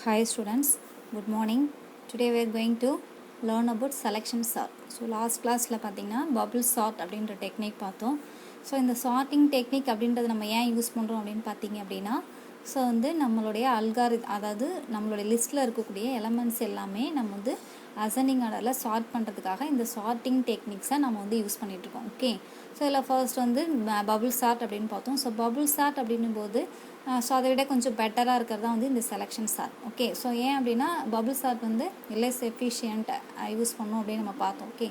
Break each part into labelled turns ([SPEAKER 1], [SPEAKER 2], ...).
[SPEAKER 1] Hi students, good morning. Today we are going to learn about selection sort. So last classல பார்த்தீங்கன்னா bubble sort அப்படின்ற technique பார்த்தோம். So இந்த sorting technique அப்படின்றது நம்ம ஏன் யூஸ் பண்ணுறோம் அப்படின்னு பார்த்தீங்க அப்படின்னா ஸோ நம்மளுடைய அதாவது நம்மளுடைய லிஸ்ட்டில் இருக்கக்கூடிய எலமெண்ட்ஸ் எல்லாமே நம்ம அசெண்டிங் ஆர்டரில் சார்ட் பண்ணுறதுக்காக இந்த சார்ட்டிங் டெக்னிக்ஸை நம்ம யூஸ் பண்ணிகிட்ருக்கோம். ஓகே, ஸோ இதில் ஃபர்ஸ்ட் பபுள் சார்ட் அப்படின்னு பார்த்தோம். ஸோ பபுள் சார்ட் அப்படின்னும் போது ஸோ அதை விட கொஞ்சம் பெட்டராக இருக்கிறது தான் இந்த செலெக்ஷன் சார்ட். ஓகே, ஸோ ஏன் அப்படின்னா bubble sort less efficient use பண்ணோம் அப்படின்னு நம்ம பார்த்தோம். ஓகே,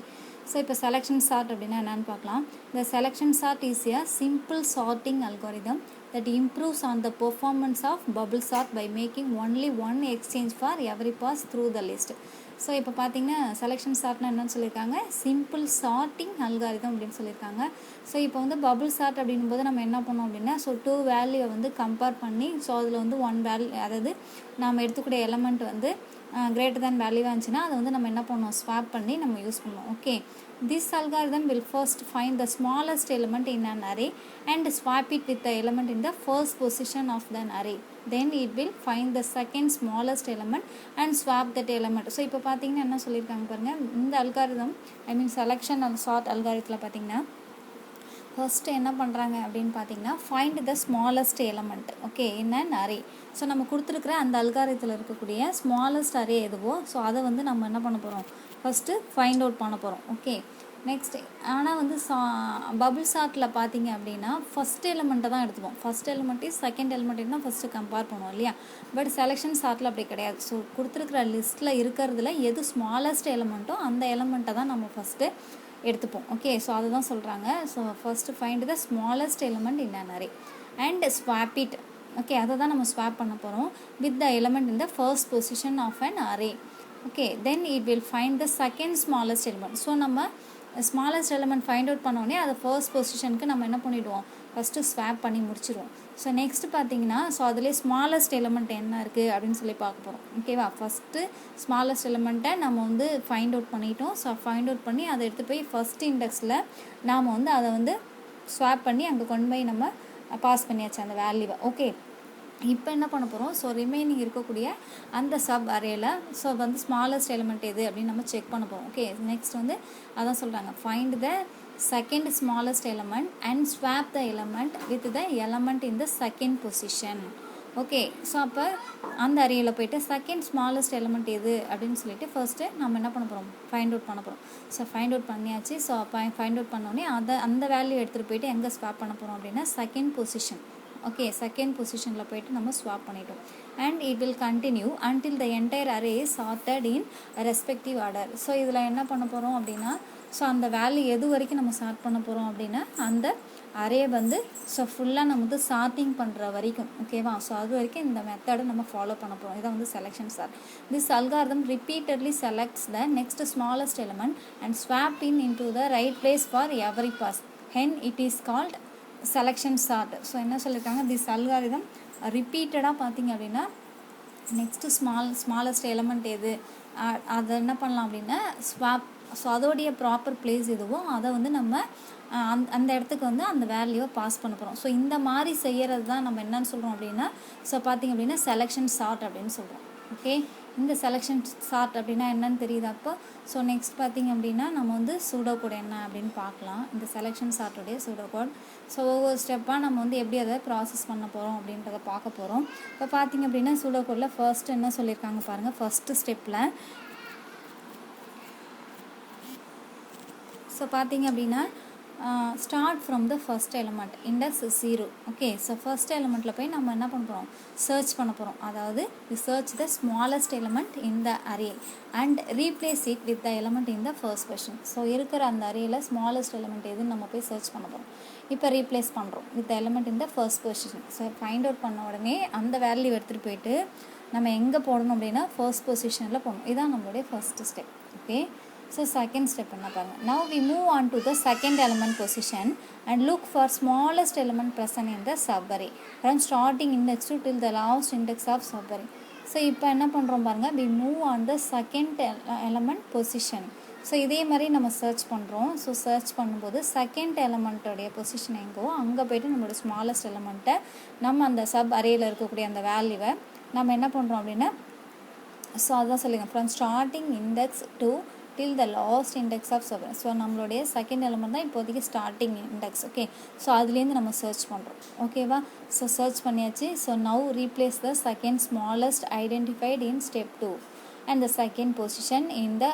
[SPEAKER 1] ஸோ இப்போ செலெக்ஷன் சார்ட் அப்படின்னா என்னென்னு பார்க்கலாம். இந்த selection sort is a simple sorting algorithm that improves on the performance of bubble sort by making only one exchange for every pass through the list. So இப்போ பார்த்தீங்கன்னா selection சார்ட்னா என்னன்னு சொல்லியிருக்காங்க, simple sorting algorithm அப்படின்னு சொல்லியிருக்காங்க. So இப்போ bubble chart அப்படின்னும் போது நம்ம என்ன பண்ணோம் அப்படின்னா டூ வேல்யூவை கம்பேர் பண்ணி ஸோ அதில் ஒன் வேல்யூ, அதாவது நம்ம எடுத்துக்கூடிய எலமெண்ட் greater than வேல்யூவாக இருந்துச்சுன்னா அதை நம்ம என்ன பண்ணோம், ஸ்வாப் பண்ணி நம்ம யூஸ் பண்ணுவோம். Okay, this algorithm will first find the smallest element in an array and swap it with the element in the first position of the array. Then it will find the second smallest element and swap that element. So இப்போ பார்த்தீங்கன்னா என்ன சொல்லியிருக்காங்க பாருங்கள், இந்த algorithm selection and chart அல்காரிதத்தில் பார்த்தீங்கன்னா first என்ன பண்ணுறாங்க அப்படின்னு பார்த்தீங்கன்னா find the smallest element. Okay, in array. So நம்ம கொடுத்துருக்குற அந்த அல்காரிதத்தில் இருக்கக்கூடிய ஸ்மாலஸ்ட் அரே எதுவோ ஸோ அதை நம்ம என்ன பண்ண போகிறோம், ஃபஸ்ட்டு ஃபைண்ட் அவுட் பண்ண போகிறோம். ஓகே, நெக்ஸ்ட் ஆனால் பபுள் சார்ட்டில் பார்த்தீங்க அப்படின்னா ஃபஸ்ட் எலிமெண்ட்டை தான் எடுத்துப்போம். ஃபஸ்ட் எலிமெண்ட்டு செகண்ட் எலிமெண்ட்டு தான் ஃபஸ்ட்டு கம்பேர் பண்ணுவோம் இல்லையா. பட் செலெக்ஷன் சார்ட்டில் அப்படி கிடையாது. ஸோ கொடுத்துருக்குற லிஸ்ட்டில் இருக்கிறதுல எது ஸ்மாலஸ்ட் எலிமெண்ட்டோ அந்த எலிமெண்ட்டை தான் நம்ம ஃபஸ்ட்டு எடுத்துப்போம். ஓகே, ஸோ அதுதான் சொல்கிறாங்க. So first find the smallest element in an array and swap it. Okay, அதை தான் நம்ம ஸ்வாப் பண்ண போகிறோம் with the element in the first position of an array. Okay, then it will find the second smallest element. So நம்ம smallest element find out பண்ணோடனே அதை first பொசிஷனுக்கு நம்ம என்ன பண்ணிவிடுவோம், ஃபஸ்ட்டு ஸ்வாப் பண்ணி முடிச்சிடுவோம். ஸோ நெக்ஸ்ட்டு பார்த்தீங்கன்னா ஸோ அதிலே ஸ்மாலஸ்ட் எலிமெண்ட் என்ன இருக்குது அப்படின்னு சொல்லி பார்க்க போகிறோம். ஓகேவா, ஃபஸ்ட்டு ஸ்மாலஸ்ட் எலிமெண்ட்டை நம்ம ஃபைண்ட் அவுட் பண்ணிட்டோம். ஸோ ஃபைண்ட் அவுட் பண்ணி அதை எடுத்து போய் ஃபஸ்ட் இண்டெக்ஸில் நாம் அதை ஸ்வாப் பண்ணி அங்கே கொண்டு போய் நம்ம பாஸ் பண்ணியாச்சு அந்த வேல்யூவை. ஓகே, இப்போ என்ன பண்ண போகிறோம், ஸோ ரிமைனிங் இருக்கக்கூடிய அந்த சப் அரேயில் ஸோ ஸ்மாலஸ்ட் எலிமெண்ட் எது அப்படின்னு நம்ம செக் பண்ண போகிறோம். ஓகே, நெக்ஸ்ட் அதான் சொல்கிறாங்க, find the second smallest element and swap the element with the element in the second position. Okay, so அப்போ அந்த அரேயில் போய்ட்டு செகண்ட் ஸ்மாலஸ்ட் எலிமெண்ட் எது அப்படின்னு சொல்லிட்டு ஃபர்ஸ்ட்டு நம்ம என்ன பண்ண போகிறோம், ஃபைண்ட் அவுட் பண்ண போகிறோம். ஸோ ஃபைண்ட் அவுட் பண்ணியாச்சு. ஸோ ஃபைண்ட் அவுட் பண்ணோடனே அந்த வேல்யூ எடுத்துகிட்டு போயிட்டு எங்கே ஸ்வாப் பண்ண போகிறோம் அப்படின்னா செகண்ட் பொசிஷன். ஓகே, செகண்ட் பொசிஷனில் போய்ட்டு நம்ம ஸ்வாப் பண்ணிட்டோம். And it will continue until the entire array is sorted in respective order. So இதில் என்ன பண்ண போகிறோம் அப்படின்னா ஸோ அந்த வேல்யூ எது வரைக்கும் நம்ம சார்ட் பண்ண போகிறோம் அப்படின்னா அந்த அரே ஸோ ஃபுல்லாக நம்ம சார்ட்டிங் பண்ணுற வரைக்கும். ஓகேவா, ஸோ அது வரைக்கும் இந்த மெத்தடை நம்ம ஃபாலோ பண்ண போகிறோம். இதான் selection sort. This algorithm repeatedly selects the next smallest element and swap into the right place for every pass. Hence it is called selection sort. So என்ன சொல்லியிருக்காங்க, திஸ் அல்காரிதம் ரிப்பீட்டடாக பார்த்தீங்க அப்படின்னா நெக்ஸ்ட்டு ஸ்மாலஸ்ட் எலிமெண்ட் எது அதை என்ன பண்ணலாம் அப்படின்னா ஸ்வாப். ஸோ அதோடைய ப்ராப்பர் பிளேஸ் எதுவோ அதை நம்ம அந்த இடத்துக்கு அந்த வேல்யூவை பாஸ் பண்ண போகிறோம். ஸோ இந்த மாதிரி செய்கிறது தான் நம்ம என்னன்னு சொல்கிறோம் அப்படின்னா ஸோ பார்த்திங்க அப்படின்னா செலெக்ஷன் சார்ட் அப்படின்னு சொல்கிறோம். ஓகே, இந்த செலெக்ஷன் சார்ட் அப்படின்னா என்னன்னு தெரியுது அப்போ. ஸோ நெக்ஸ்ட் பார்த்திங்க அப்படின்னா நம்ம சூடோ கோட் என்ன அப்படின்னு பார்க்கலாம். இந்த செலெக்ஷன் சார்ட்டுடைய சூடோ கோட். ஸோ ஒவ்வொரு ஸ்டெப்பாக நம்ம எப்படி அதை ப்ராசஸ் பண்ண போகிறோம் அப்படின்றத பார்க்க போகிறோம். இப்போ பார்த்திங்க அப்படின்னா சூடோ கோடில் ஃபர்ஸ்ட் என்ன சொல்லியிருக்காங்க பாருங்கள். ஃபஸ்ட்டு ஸ்டெப்பில் ஸோ பார்த்திங்க அப்படின்னா start from the first element index 0. Okay, so first எலிமெண்ட்டில் போய் நம்ம என்ன பண்ண போகிறோம், சர்ச் பண்ண போகிறோம். அதாவது search the smallest element in the array and replace it with the element in the first position. So இருக்கிற அந்த அரேயில் ஸ்மாலஸ்ட் எலிமெண்ட் எதுன்னு நம்ம போய் சர்ச் பண்ண போகிறோம். இப்போ ரீப்ளேஸ் பண்ணுறோம் with element in the first position. So find out பண்ண உடனே அந்த வேல்யூ எடுத்துகிட்டு போயிட்டு நம்ம எங்கே போடணும் அப்படின்னா ஃபர்ஸ்ட் பொசிஷனில் போடணும். இதுதான் நம்மளுடைய first step. Okay, so second step என்ன பாருங்க. Now we move on to the second element position and look for smallest element present in the subarray from starting index to till the last index of subarray. So இப்போ என்ன பண்ணுறோம் பாருங்க, we move on the second element position. So இதே மாதிரி நம்ம search பண்ணுறோம். So search பண்ணும்போது second எலிமெண்ட்டோடைய position எங்கோ அங்கே போய்ட்டு நம்மளோட ஸ்மாலஸ்ட் எலிமெண்ட்டை நம்ம அந்த சப் அரேயில் இருக்கக்கூடிய அந்த வேல்யூவை நம்ம என்ன பண்ணுறோம் அப்படின்னா ஸோ அதான் சொல்லுங்கள் from starting index to till the last index of seven. So நம்மளுடைய செகண்ட் எலமெண்ட் தான் இப்போதைக்கு ஸ்டார்டிங் இண்டெக்ஸ். ஓகே, ஸோ அதுலேருந்து நம்ம சர்ச் பண்ணுறோம். ஓகேவா, ஸோ சர்ச் பண்ணியாச்சு. So now replace the second smallest identified in step 2 and the second position in the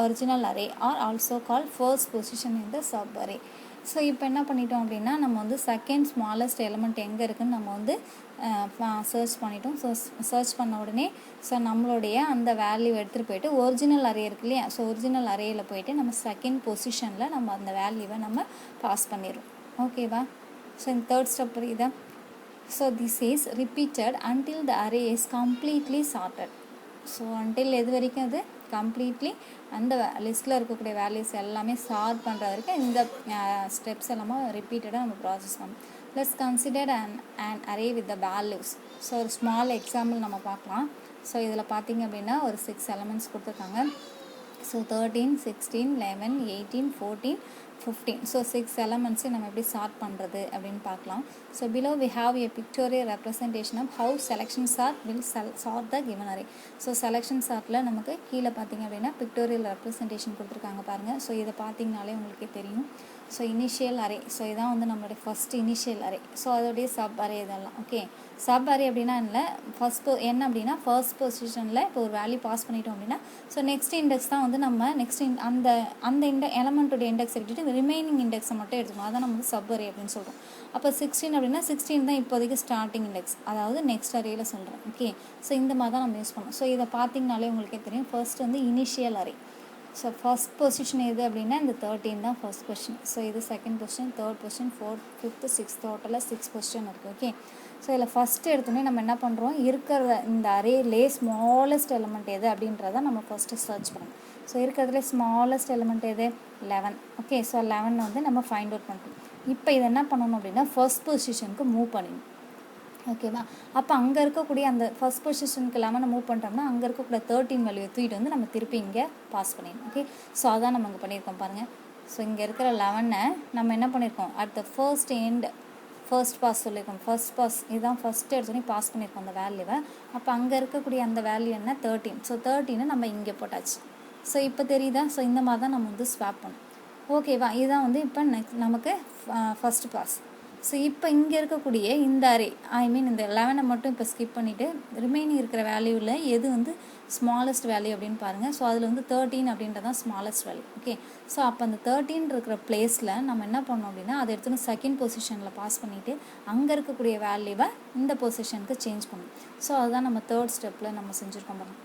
[SPEAKER 1] original array are also called first position in the sub array. So இப்போ என்ன பண்ணிட்டோம் அப்படின்னா நம்ம வந்து செகண்ட் ஸ்மாலஸ்ட் எலமெண்ட் எங்கே இருக்குதுன்னு நம்ம வந்து சர்ச் பண்ணிட்டோம். ஸோ சர்ச் பண்ண உடனே ஸோ நம்மளுடைய அந்த வேல்யூ எடுத்துகிட்டு போயிட்டு ஒரிஜினல் அரே இருக்கு இல்லையா, ஸோ ஒரிஜினல் அரேயில் போயிட்டு நம்ம செகண்ட் பொசிஷனில் நம்ம அந்த வேல்யூவை நம்ம பாஸ் பண்ணிடுறோம். ஓகேவா, ஸோ இந்த தேர்ட் ஸ்டெப் புரியுதா. So this is repeated until the array is completely sorted. So until எது வரைக்கும் அது கம்ப்ளீட்லி அந்த லிஸ்ட்டில் இருக்கக்கூடிய வேல்யூஸ் எல்லாமே சார்ட் பண்ணுற வரைக்கும் இந்த ஸ்டெப்ஸ் எல்லாமே ரிப்பீட்டடாக நம்ம ப்ராசஸ் பண்ணணும். Let's consider an array with the values. So ஒரு ஸ்மால் எக்ஸாம்பிள் நம்ம பார்க்கலாம். ஸோ இதில் பார்த்திங்க அப்படின்னா ஒரு 6 எலமெண்ட்ஸ் கொடுத்துருக்காங்க. ஸோ 13, 16, 11, 18, 14, 15. ஸோ 6 எலமெண்ட்ஸை நம்ம எப்படி சார்ட் பண்ணுறது அப்படின்னு பார்க்கலாம். So below we have a pictorial representation of how selection sort will sort the given array. So selection சார்ட்டில் நமக்கு கீழே பார்த்திங்க அப்படின்னா பிக்டோரியல் ரெப்ரசன்டேஷன் கொடுத்துருக்காங்க பாருங்கள். ஸோ இதை பார்த்திங்கனாலே உங்களுக்கே தெரியும். ஸோ இனிஷியல் அரே, ஸோ இதான் வந்து நம்மளுடைய ஃபஸ்ட் இனிஷியல் அரே. ஸோ அதோடைய சப் அரே இதெல்லாம். ஓகே, சப் அரே அப்படின்னா இல்லை, என்ன அப்படின்னா ஃபர்ஸ்ட் பொசிஷனில் இப்போ ஒரு வேல்யூ பாஸ் பண்ணிட்டோம் அப்படின்னா ஸோ நெக்ஸ்ட் இண்டெக்ஸ் தான் வந்து நம்ம நெக்ஸ்ட் அந்த எலமெண்ட்டுடைய இண்டெக்ஸ் எடுத்துகிட்டு ரிமைனிங் இண்டெக்ஸை மட்டும் எடுத்துக்கணும். அதான் நம்ம வந்து சப் அரே அப்படின்னு சொல்கிறோம். அப்போ 16 அப்படின்னா 16 தான் இப்போதைக்கு ஸ்டார்டிங் இண்டெக்ஸ், அதாவது நெக்ஸ்ட் அரேயில் சொல்கிறோம். ஓகே, ஸோ இந்த மாதிரி தான் நம்ம யூஸ் பண்ணோம். ஸோ இதை பார்த்திங்கனாலே உங்களுக்கே தெரியும். ஃபர்ஸ்ட் வந்து initial array. So first position எது அப்படின்னா இந்த 13 தான் ஃபர்ஸ்ட் பொசிஷன். ஸோ இது second position, third position, fourth, fifth, sixth, டோட்டலாக 6 பொசிஷன் இருக்குது. ஓகே, ஸோ இதில் ஃபஸ்ட்டு எடுத்தோடனே நம்ம என்ன பண்ணுறோம், இருக்கிற இந்த அரேலே ஸ்மாலஸ்ட் எலமெண்ட் எது அப்படின்றத நம்ம ஃபஸ்ட்டு சர்ச் பண்ணணும். ஸோ இருக்கிறதுல ஸ்மாலஸ்ட் எலமெண்ட் எது 11. ஓகே, ஸோ 11 வந்து நம்ம ஃபைண்ட் அவுட் பண்ணுறோம். இப்போ இதை என்ன பண்ணணும் அப்படின்னா ஃபர்ஸ்ட் பொசிஷனுக்கு மூவ் பண்ணிடணும். ஓகேவா, அப்போ அங்கே இருக்கக்கூடிய அந்த ஃபஸ்ட் பொசிஷனுக்கு 11 மூவ் பண்ணிட்டோம்னா அங்கே இருக்கக்கூடிய 13 வேல்யூ தூக்கிட்டு வந்து நம்ம திருப்பி இங்கே பாஸ் பண்ணிடணும். ஓகே, ஸோ அதான் நம்ம இங்கே பண்ணியிருக்கோம் பாருங்கள். ஸோ இங்கே இருக்கிற 11 நம்ம என்ன பண்ணியிருக்கோம், at the first end first pass சொல்லியிருக்கோம். ஃபர்ஸ்ட் பாஸ் இதுதான் ஃபஸ்ட்டு எடுத்தோடனே பாஸ் பண்ணியிருக்கோம் அந்த வேல்யூவை. அப்போ அங்கே இருக்கக்கூடிய அந்த வேல்யூ என்ன 13. ஸோ 13 நம்ம இங்கே போட்டாச்சு. ஸோ இப்போ தெரியுதா. ஸோ இந்த மாதிரி தான் நம்ம வந்து ஸ்வாப் பண்ணணும். ஓகேவா, இதுதான் வந்து இப்போ நமக்கு ஃபஸ்ட்டு பாஸ். ஸோ இப்போ இங்கே இருக்கக்கூடிய இந்த அரே இந்த 11 மட்டும் இப்போ ஸ்கிப் பண்ணிவிட்டு ரிமைனிங் இருக்கிற வேல்யூவில் எது வந்து ஸ்மாலஸ்ட் வேல்யூ அப்படின்னு பாருங்கள். ஸோ அதில் வந்து 13 அப்படின்றது தான் ஸ்மாலஸ்ட் வேல்யூ. ஓகே, ஸோ அப்போ அந்த 13 இருக்கிற பிளேஸில் நம்ம என்ன பண்ணோம் அப்படின்னா அதை எடுத்துன்னு செகண்ட் பொசிஷனில் பாஸ் பண்ணிவிட்டு அங்கே இருக்கக்கூடிய வேல்யூவை இந்த பொசிஷனுக்கு சேஞ்ச் பண்ணணும். ஸோ அதுதான் நம்ம தேர்ட் ஸ்டெப்பில் நம்ம செஞ்சுருக்கோம் பாருங்கள்.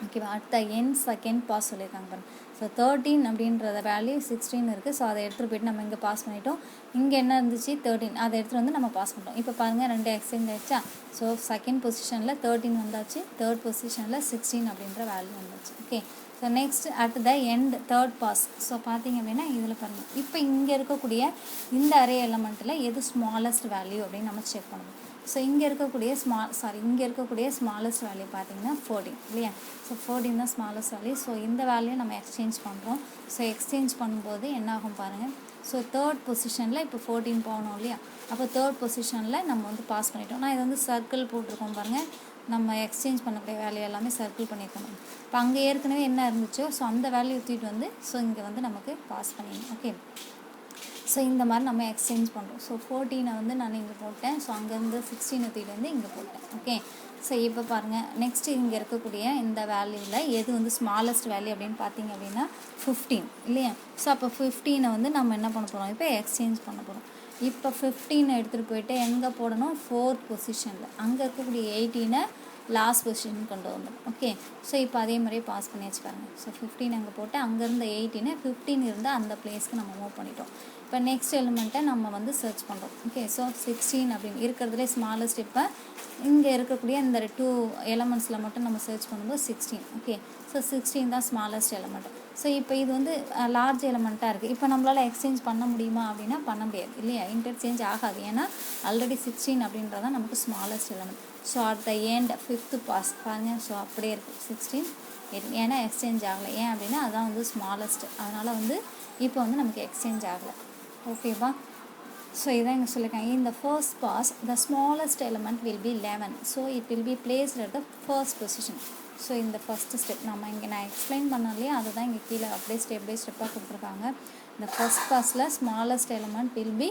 [SPEAKER 1] ஓகேவா, அடுத்த என் செகண்ட் பாஸ் சொல்லியிருக்காங்க பாருங்கள். ஸோ 13 அப்படின்றத வேல்யூ 16 இருக்குது. ஸோ அதை எடுத்துகிட்டு போய்ட்டு நம்ம இங்கே பாஸ் பண்ணிட்டோம். இங்கே என்ன இருந்துச்சு 13, அதை எடுத்துகிட்டு வந்து நம்ம பாஸ் பண்ணிட்டோம். இப்போ பாருங்கள் 2 எக்ஸ்சேஞ்ச் ஆகிடுச்சா. ஸோ செகண்ட் பொசிஷனில் 13 வந்தாச்சு, தேர்ட் பொசிஷனில் 16 அப்படின்ற வேல்யூ வந்துச்சு. Okay, so next at the end third pass. So பார்த்திங்க அப்படின்னா இதில் பாருங்கள் இப்போ இங்கே இருக்கக்கூடிய இந்த அரே எலமெண்ட்டில் எது ஸ்மாலஸ்ட் வேல்யூ அப்படின்னு நம்ம செக் பண்ணணும். ஸோ இங்கே இருக்கக்கூடிய ஸ்மாலஸ்ட் வேல்யூ பார்த்திங்கன்னா 14 இல்லையா. ஸோ 14 தான் ஸ்மாலஸ்ட் வேல்யூ. ஸோ இந்த வேல்யூ நம்ம எக்ஸ்சேஞ்ச் பண்ணுறோம். ஸோ எக்ஸ்சேஞ்ச் பண்ணும்போது என்ன ஆகும் பாருங்கள். ஸோ தேர்ட் பொசிஷனில் இப்போ 14 போகணும் இல்லையா. அப்போ தேர்ட் பொசிஷனில் நம்ம வந்து பாஸ் பண்ணிட்டோம். நான் இதை வந்து சர்க்கிள் போட்டிருக்கோம் பாருங்கள். நம்ம எக்ஸ்சேஞ்ச் பண்ணக்கூடிய வேல்யூ எல்லாமே சர்க்கிள் பண்ணியிருக்கணும். இப்போ அங்கே ஏற்கனவே என்ன இருந்துச்சோ ஸோ அந்த வேல்யூ தூக்கிட்டு வந்து ஸோ இங்கே வந்து நமக்கு பாஸ் பண்ணிடணும். ஓகே, ஸோ இந்த மாதிரி நம்ம எக்ஸ்சேஞ்ச் பண்ணுறோம். ஸோ 14 வந்து நான் இங்கே போட்டேன். ஸோ அங்கேருந்து 16 தூக்கிட்டு வந்து இங்கே போட்டேன். ஓகே, ஸோ இப்போ பாருங்கள் நெக்ஸ்ட்டு இங்கே இருக்கக்கூடிய இந்த வேல்யூவில் எது வந்து ஸ்மாலஸ்ட் வேல்யூ அப்படின்னு பார்த்தீங்க அப்படின்னா 15 இல்லையா. ஸோ அப்போ 15 வந்து நம்ம என்ன பண்ண போகிறோம், இப்போ எக்ஸ்சேஞ்ச் பண்ண போகிறோம். இப்போ 15 எடுத்துகிட்டு போயிட்டு எங்கே போடணும், ஃபோர்த் பொசிஷனில். அங்கே இருக்கக்கூடிய 18 லாஸ்ட் பொசிஷன் கொண்டு வந்துடும். ஓகே, ஸோ இப்போ அதே மாதிரியே பாஸ் பண்ணியாச்சு பாருங்கள். ஸோ 15 அங்கே போட்டு அங்கேருந்து 18 15 இருந்தால் அந்த பிளேஸ்க்கு நம்ம மூவ் பண்ணிட்டோம். இப்போ நெக்ஸ்ட் எலிமெண்ட்டை நம்ம வந்து சர்ச் பண்ணுறோம். ஓகே, ஸோ 16 அப்படின்னு இருக்கிறதுலே ஸ்மாலஸ்ட். இப்போ இங்கே இருக்கக்கூடிய இந்த 2 எலமெண்ட்ஸில் மட்டும் நம்ம சர்ச் பண்ணும்போது 16. ஓகே, ஸோ 16 தான் ஸ்மாலஸ்ட் எலமெண்ட். ஸோ இப்போ இது வந்து லார்ஜ் எலமெண்ட்டாக இருக்குது. இப்போ நம்மளால் எக்ஸ்சேஞ்ச் பண்ண முடியுமா அப்படின்னா பண்ண முடியாது இல்லையா. இன்டர்சேஞ்ச் ஆகாது. ஏன்னா ஆல்ரெடி 16 அப்படின்றதான் நமக்கு smallest element. So at the end fifth pass பாருங்கள். ஸோ அப்படியே இருக்குது 16 ஏன்னா எக்ஸ்சேஞ்ச் ஆகலை. ஏன் அப்படின்னா அதுதான் வந்து ஸ்மாலஸ்ட். அதனால் வந்து இப்போ வந்து நமக்கு எக்ஸ்சேஞ்ச் ஆகலை. ஓகேவா, ஸோ இதான் இங்கே சொல்லியிருக்காங்க. இந்த first pass the smallest element will be 11. So it will be placed at the first position. So இந்த ஃபஸ்ட்டு ஸ்டெப் நம்ம இங்கே நான் எக்ஸ்பிளைன் பண்ணாலே அதுதான் இங்கே கீழே அப்படியே ஸ்டெப் பை ஸ்டெப்பாக கொடுத்துருக்காங்க. இந்த ஃபஸ்ட் பாஸில் smallest element will be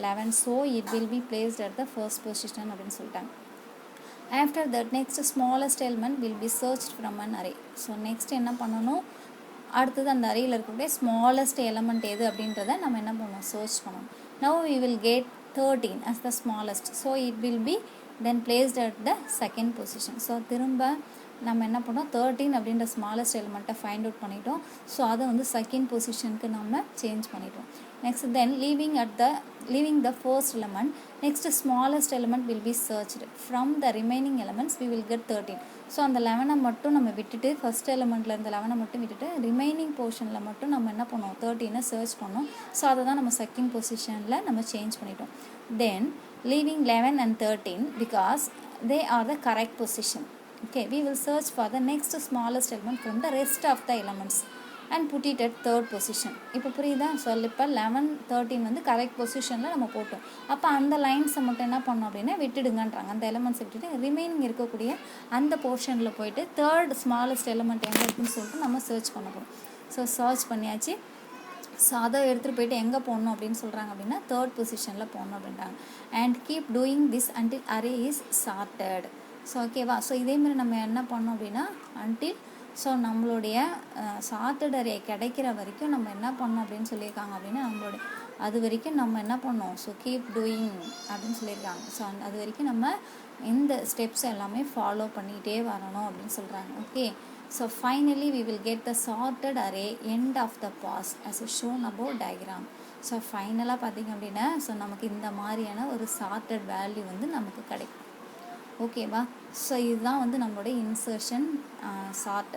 [SPEAKER 1] 11, so it will be placed at the first position அப்படின்னு சொல்லிட்டாங்க. After that next smallest element will be searched from an array. So next என்ன பண்ணணும், அடுத்தது அந்த அரேயில் இருக்கக்கூடிய ஸ்மாலஸ்ட் எலிமெண்ட் எது அப்படின்றத நம்ம என்ன பண்ணணும், சர்ச் பண்ணணும். Now we will get 13 as the smallest, so it will be then placed at the second position. So திரும்ப நம்ம என்ன பண்ணோம், 13 அப்படின்ற ஸ்மாலஸ்ட் எலிமெண்ட்டை ஃபைண்ட் அவுட் பண்ணிட்டோம். ஸோ அதை வந்து செகண்ட் பொசிஷனுக்கு நம்ம சேஞ்ச் பண்ணிட்டோம். Next then leaving the first element, next smallest element will be searched. From the remaining elements we will get 13. So அந்த 11 மட்டும் நம்ம விட்டுட்டு, ஃபஸ்ட் எலிமெண்ட்டில் இருந்த 11 மட்டும் விட்டுட்டு ரிமைனிங் போர்ஷனில் மட்டும் நம்ம என்ன பண்ணோம், 13 சர்ச் பண்ணோம். ஸோ அதை தான் நம்ம செகண்ட் பொசிஷனில் நம்ம சேஞ்ச் பண்ணிட்டோம். தென் leaving 11 and 13 because they are the correct position. Okay, we will search for the next smallest element from the rest of the elements and put it at third position. இப்போ புரியுதா? So இப்போ 11, 13 வந்து correct பொசிஷனில் நம்ம போட்டோம். அப்போ அந்த லைன்ஸை மட்டும் என்ன பண்ணோம் அப்படின்னா விட்டுடுங்கன்றாங்க. அந்த எலமெண்ட்ஸை விட்டுட்டு ரிமைனிங் இருக்கக்கூடிய அந்த போர்ஷனில் போயிட்டு தேர்ட் ஸ்மாலஸ்ட் எலமெண்ட் எங்கே இருக்குன்னு சொல்லிட்டு நம்ம சர்ச் பண்ண போகிறோம். ஸோ சர்ச் பண்ணியாச்சு. ஸோ அதை எடுத்துகிட்டு போயிட்டு எங்கே போடணும் அப்படின்னு சொல்கிறாங்க அப்படின்னா தேர்ட் பொசிஷனில் போடணும் அப்படின்றாங்க. And keep doing this until array is sorted. So ஓகேவா? ஸோ இதேமாதிரி நம்ம என்ன பண்ணோம் அப்படின்னா அன்டில் ஸோ நம்மளுடைய சார்ட்டட் அரே கிடைக்கிற வரைக்கும் நம்ம என்ன பண்ணோம் அப்படின்னு சொல்லியிருக்காங்க அப்படின்னா நம்மளுடைய அது வரைக்கும் நம்ம என்ன பண்ணோம், ஸோ கீப் டூயிங் அப்படின்னு சொல்லியிருக்காங்க. ஸோ அது வரைக்கும் நம்ம இந்த ஸ்டெப்ஸ் எல்லாமே ஃபாலோ பண்ணிகிட்டே வரணும் அப்படின்னு சொல்கிறாங்க. Okay, so finally we will get the sorted array end of the pass as shown above diagram. So ஃபைனலாக பார்த்திங்க அப்படின்னா ஸோ நமக்கு இந்த மாதிரியான ஒரு சார்ட்டட் வேல்யூ வந்து நமக்கு கிடைக்கும். ஓகேவா? ஸோ இதுதான் வந்து நம்மளோட இன்சர்ஷன் சார்ட்.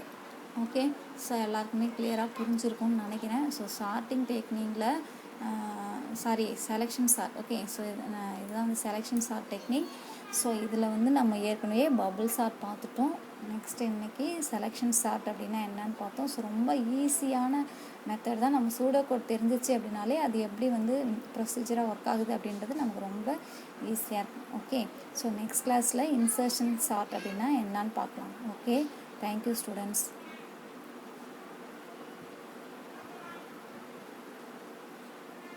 [SPEAKER 1] ஓகே, ஸோ எல்லாருக்குமே கிளியராக புரிஞ்சிருக்கும்னு நினைக்கிறேன். ஸோ சார்ட்டிங் டெக்னிக்கில் செலெக்ஷன் சார்ட். ஓகே, ஸோ இதுதான் வந்து செலெக்ஷன் சார்ட் டெக்னிக். ஸோ இதில் வந்து நம்ம ஏற்கனவே பபுள் சார்ட் பார்த்துட்டோம். நெக்ஸ்ட் இன்றைக்கி செலெக்ஷன் சார்ட் அப்படின்னா என்னன்னு பார்த்தோம். ஸோ ரொம்ப ஈஸியான மெத்தட் தான். நம்ம சூடோ கோட் தெரிஞ்சிச்சு அப்படின்னாலே அது எப்படி வந்து ப்ரொசீஜராக ஒர்க் ஆகுது அப்படின்றது நமக்கு ரொம்ப ஈஸியாக இருக்கும். ஓகே, ஸோ நெக்ஸ்ட் கிளாஸில் இன்சர்ஷன் சார்ட் அப்படின்னா என்னன்னு பார்க்கலாம். Okay, thank you students.